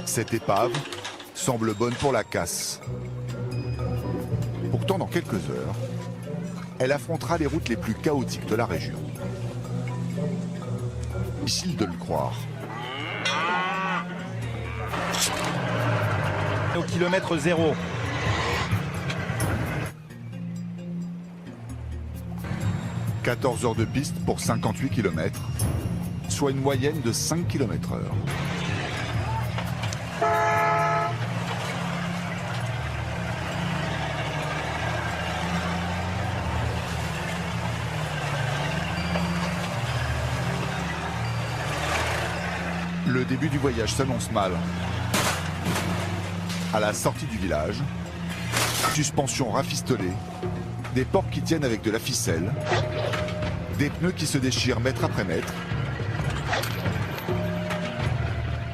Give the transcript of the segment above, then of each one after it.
Cette épave semble bonne pour la casse. Pourtant, dans quelques heures, elle affrontera les routes les plus chaotiques de la région. Difficile de le croire. Au kilomètre zéro. « 14 heures de piste pour 58 km, soit une moyenne de 5 km/h. Le début du voyage s'annonce mal. À la sortie du village, suspension rafistolée, des portes qui tiennent avec de la ficelle, des pneus qui se déchirent mètre après mètre,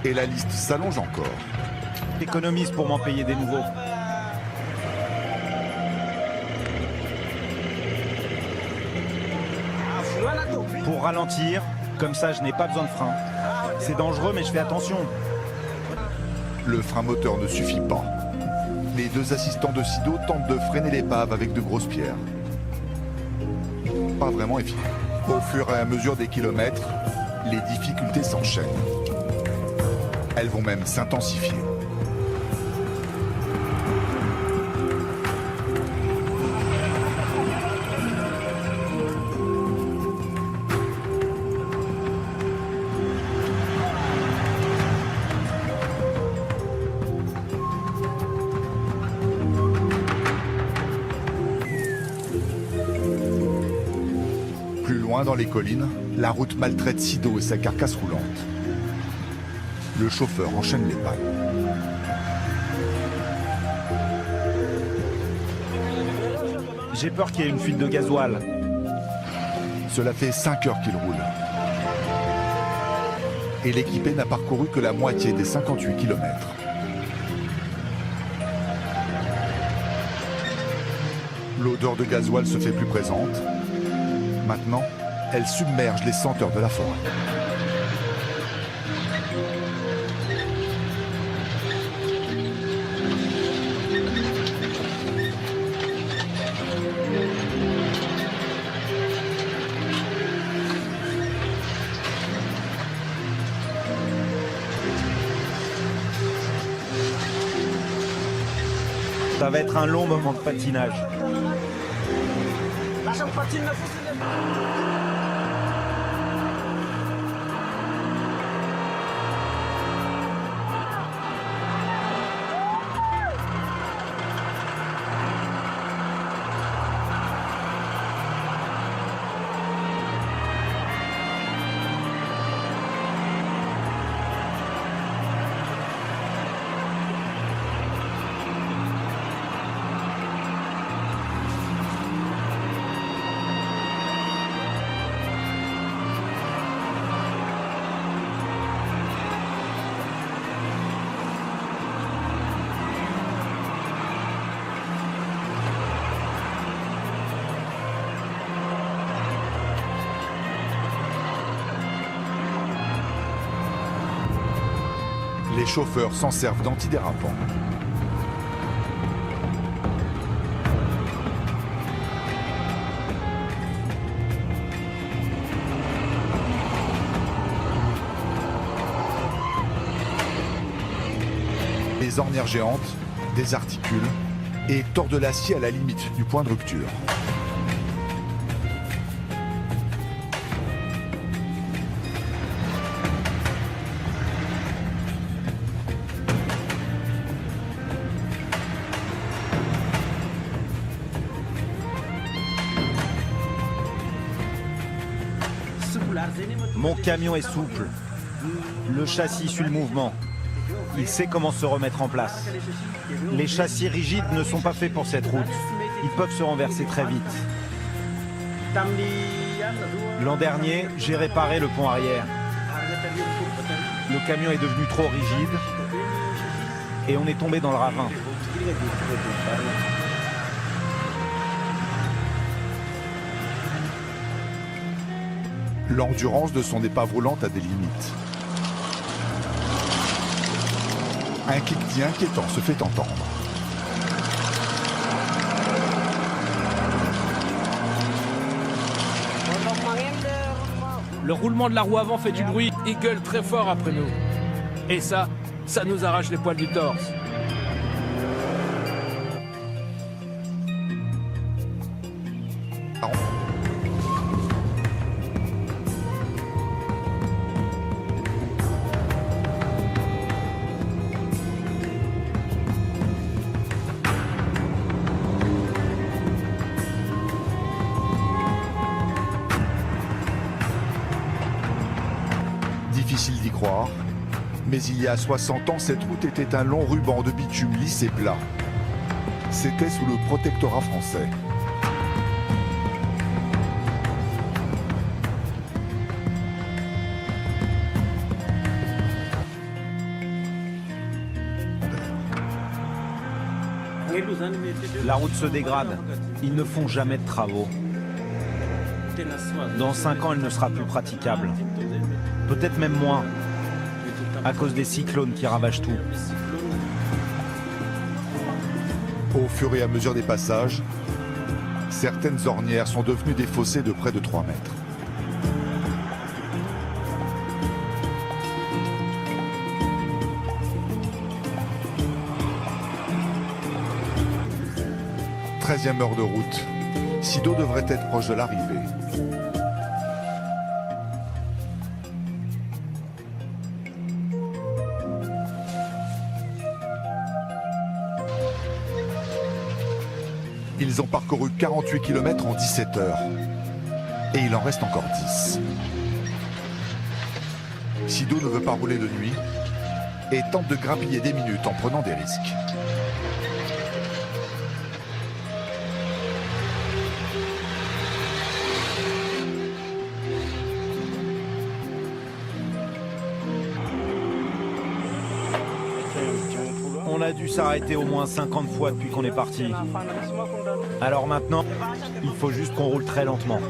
et la liste s'allonge encore. Économise pour m'en payer des nouveaux. Pour ralentir, comme ça je n'ai pas besoin de frein. C'est dangereux mais je fais attention. Le frein moteur ne suffit pas. Les deux assistants de Sido tentent de freiner l'épave avec de grosses pierres. Pas vraiment efficace. Au fur et à mesure des kilomètres, les difficultés s'enchaînent. Elles vont même s'intensifier. Plus loin dans les collines, la route maltraite Sido et sa carcasse roulante. Le chauffeur enchaîne les pannes. J'ai peur qu'il y ait une fuite de gasoil. Cela fait 5 heures qu'il roule. Et l'équipé n'a parcouru que la moitié des 58 km. L'odeur de gasoil se fait plus présente. Maintenant, elle submerge les senteurs de la forêt. Ça va être un long moment de patinage. Les chauffeurs s'en servent d'antidérapants. Des ornières géantes, des articules et tordent l'acier à la limite du point de rupture. Mon camion est souple. Le châssis suit le mouvement. Il sait comment se remettre en place. Les châssis rigides ne sont pas faits pour cette route. Ils peuvent se renverser très vite. L'an dernier, j'ai réparé le pont arrière. Le camion est devenu trop rigide et on est tombé dans le ravin. L'endurance de son épave roulante a des limites. Un cliquetis inquiétant se fait entendre. Le roulement de la roue avant fait du bruit, il gueule très fort après nous. Et ça nous arrache les poils du torse. Difficile d'y croire, mais il y a 60 ans, cette route était un long ruban de bitume lisse et plat. C'était sous le protectorat français. La route se dégrade. Ils ne font jamais de travaux. Dans 5 ans, elle ne sera plus praticable. Peut-être même moins, à cause des cyclones qui ravagent tout. Au fur et à mesure des passages, certaines ornières sont devenues des fossés de près de 3 mètres. « 13e heure de route. Sido devrait être proche de l'arrivée. Ils ont parcouru 48 km en 17 heures. Et il en reste encore 10. Sido ne veut pas rouler de nuit et tente de grappiller des minutes en prenant des risques. On a dû s'arrêter au moins 50 fois depuis qu'on est parti. Alors maintenant, il faut juste qu'on roule très lentement.